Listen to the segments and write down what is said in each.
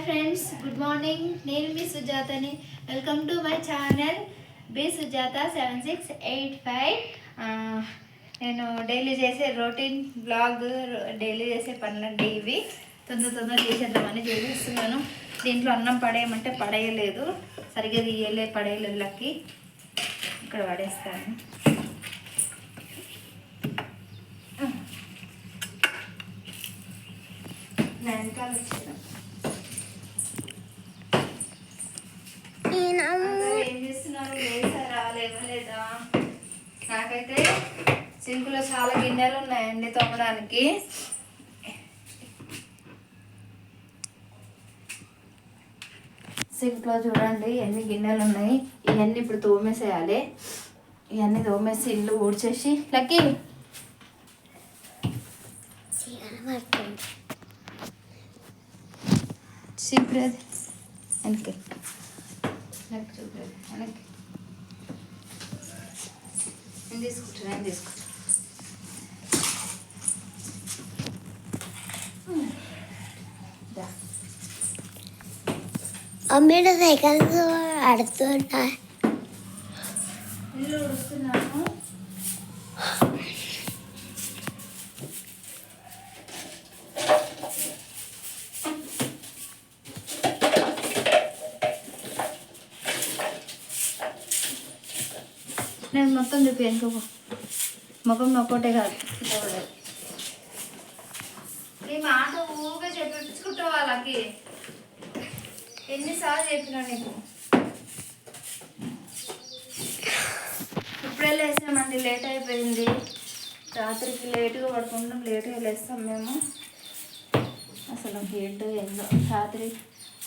Friends, good morning. నేను మీ సుజాతని. Welcome to my channel B Sujatha 7685. నేను డైలీ చేసే రొటీన్ బ్లాగ్, డైలీ చేసే పనులండి ఇవి. తొందర చేసేద్దామని చేసేస్తున్నాను. దీంట్లో అన్నం పడేయమంటే పడేయలేదు, సరిగ్గా పడేయలేదు. లక్కి ఇక్కడ పడేస్తాను. వెనకాల వచ్చేదా ఏం చేస్తున్నారు? లేసారా? లేవలేదా? నాకైతే సింకులో చాలా గిన్నెలు ఉన్నాయండి తోమడానికి. సింక్లో చూడండి ఎన్ని గిన్నెలు ఉన్నాయి. ఇవన్నీ ఇప్పుడు తోమేసేయాలి. ఇవన్నీ తోమేసి ఇల్లు ఊడ్చేసి లక్కీ చూపరేది వెనక్కి చూపరేది వెనక్కి నేను తీసుకుంటా. అమ్మేడ సైకిల్స్ ఆడుతున్నా, ఇల్లు ఊడుస్తున్నాను. నేను మొత్తం చూపించు, ముఖం నొక్కోటే కాదు. ఈ మాట ఊగా చెప్పించుకుంటావు వాళ్ళకి. ఎన్నిసార్లు చెప్పినా నీకు? ఇప్పుడే లేసామండి, లేట్ అయిపోయింది. రాత్రికి లేటుగా పడుకుంటాం, లేటుగా లేస్తాం మేము. అసలు ఏంటో ఏందో రాత్రి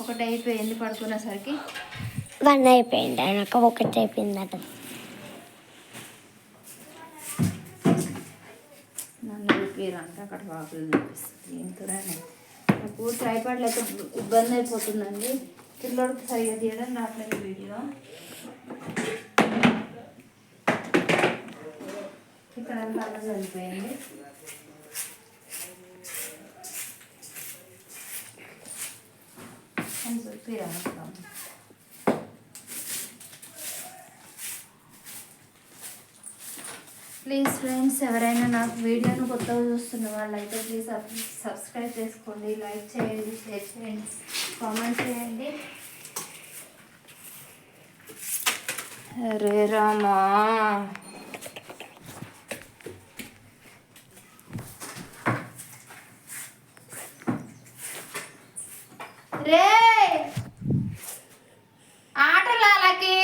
1 అయిపోయింది పడుకునేసరికి. 1 అయిపోయింది, నాకు 1 అయిపోయిందట. నన్ను చూపిరంటే అక్కడ వాకులు చూపిస్తుంది. ఏంటోనే నాకు ట్రైపాడ్ లేక ఇబ్బంది అయిపోతుందండి. పిల్లోడికి సరిగ్గా తీయడం రావట్లేదు వీడియో. ఇక్కడ అంతా అలా చనిపోయింది. అని చూపిరా మొత్తం. ప్లీజ్ ఫ్రెండ్స్, ఎవరైనా నాకు వీడియోను కొత్తగా చూస్తున్న వాళ్ళైతే ప్లీజ్ సబ్స్క్రైబ్ చేసుకోండి, లైక్ చేయండి, షేర్ చేయండి, కామెంట్ చేయండి. అరే రామా, రే ఆటలాలకి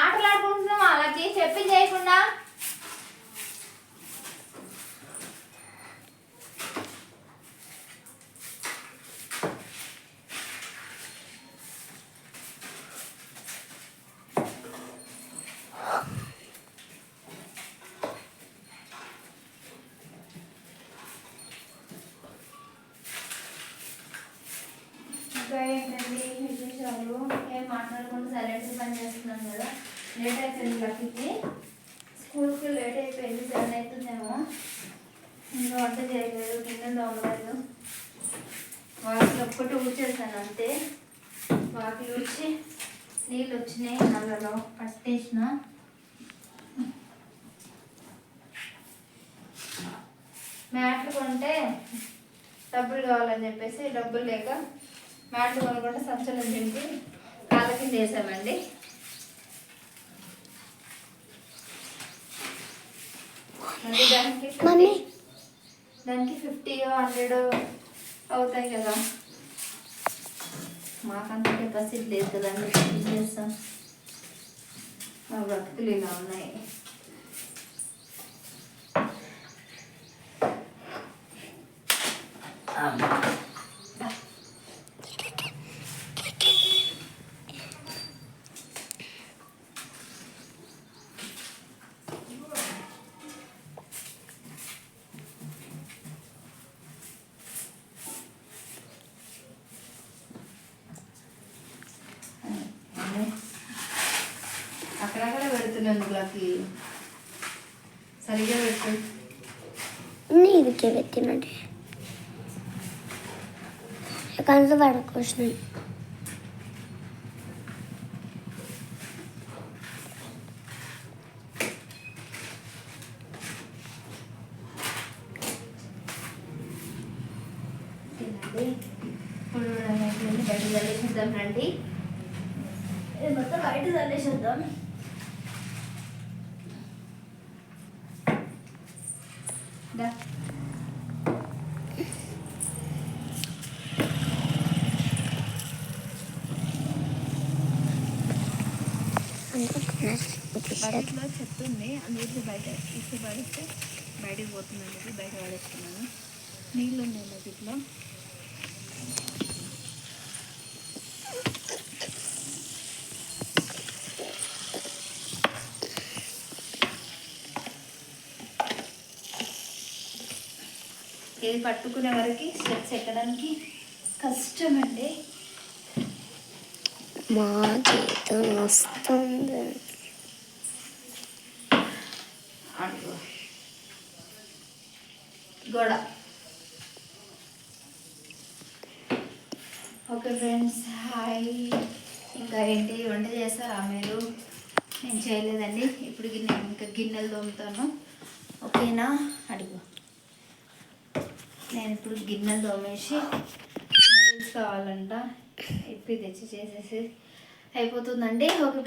ఆటలాడుకుంటున్నాం. వాళ్ళకి చెప్పి చేయకుండా ఏంటండి విశేషాలు? ఏం మాట్లాడకుండా సైలెంట్గా పని చేస్తున్నాను కదా. లేట్ అయిపోయింది లక్కీకి, స్కూల్కి లేట్ అయిపోయింది. 7 అవుతుందేమో. ఇంకా వంట చేయలేదు, గిన్నెలు తోమలేదు. వాకిలు ఒక్కటి ఊడ్చేసాను అంతే. వాకిలు ఊడ్చి నీళ్ళు వచ్చినాయి, నల్లలో పట్టేసిన. మ్యాట్లు కొంటే డబ్బులు కావాలని చెప్పేసి డబ్బులు లేక మ్యాట్లు కొనుక్కుంటే సంచలనం తింటి కాళ్ళ కింద వేసామండి. మళ్ళీ దానికి 50 100 అవుతాయి కదా. మాకంత కెపాసిటీ లేదు కదండి, ఏం చేస్తాం. మా బ్రతుకులు ఇలా ఉన్నాయి. అక్కడక్కడ పెడుతున్నందుకు సరిగ్గా పెట్టు. నీదికే పెట్టినట్టు కనుక పడుకోసినాయి. తినండి. ఇప్పుడు బయట చల్లేసేద్దాం రండి. ఇది మొత్తం బయట చల్లేసేద్దాం. దా. బకెట్లో చెత్త ఉంది, అందుకే బయట ఇస్తే పడిస్తే బయటకు పోతుందండి. ఇది బయట పడేస్తున్నాను. నీళ్ళు ఉన్నాయి బకెట్లో. ఇది పట్టుకునే వరకు స్టెప్స్ ఎక్కడానికి కష్టం అండి. మా జీతం వస్తుంది. అడుగు గోడ. Okay friends, hi. ఇంకా ఏంటి వంట చేస్తారా మీరు? నేను చేయలేదండి. ఇప్పుడు నేను ఇంకా గిన్నెలు తోముతాను. ఓకేనా? అడుగు. నేను ఇప్పుడు గిన్నెలు తోమేసి నూడిల్స్ కావాలంట ఇప్పి తెచ్చి చేసేసి అయిపోతుందండి. ఓకే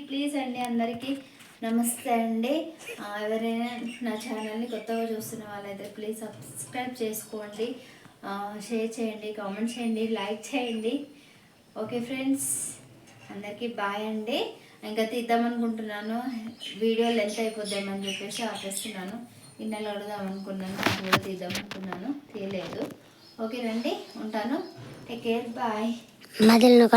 ప్లీజ్ అండి, అందరికీ నమస్తే అండి. ఎవరైనా నా ఛానల్ని కొత్తగా చూస్తున్న వాళ్ళైతే ప్లీజ్ సబ్స్క్రైబ్ చేసుకోండి, షేర్ చేయండి, కామెంట్ చేయండి, లైక్ చేయండి. ఓకే ఫ్రెండ్స్, అందరికీ బాయ్ అండి. ఇంకా తీద్దామనుకుంటున్నాను, వీడియో లెంత్ అయిపోద్దామని చెప్పేసి ఆపేస్తున్నాను. గిన్నెలు అడుగుదాం అనుకున్నాను, కూడా తీద్దాం అనుకున్నాను, తీయలేదు. ఓకే రండి, ఉంటాను. Take care, bye. మధ్యలో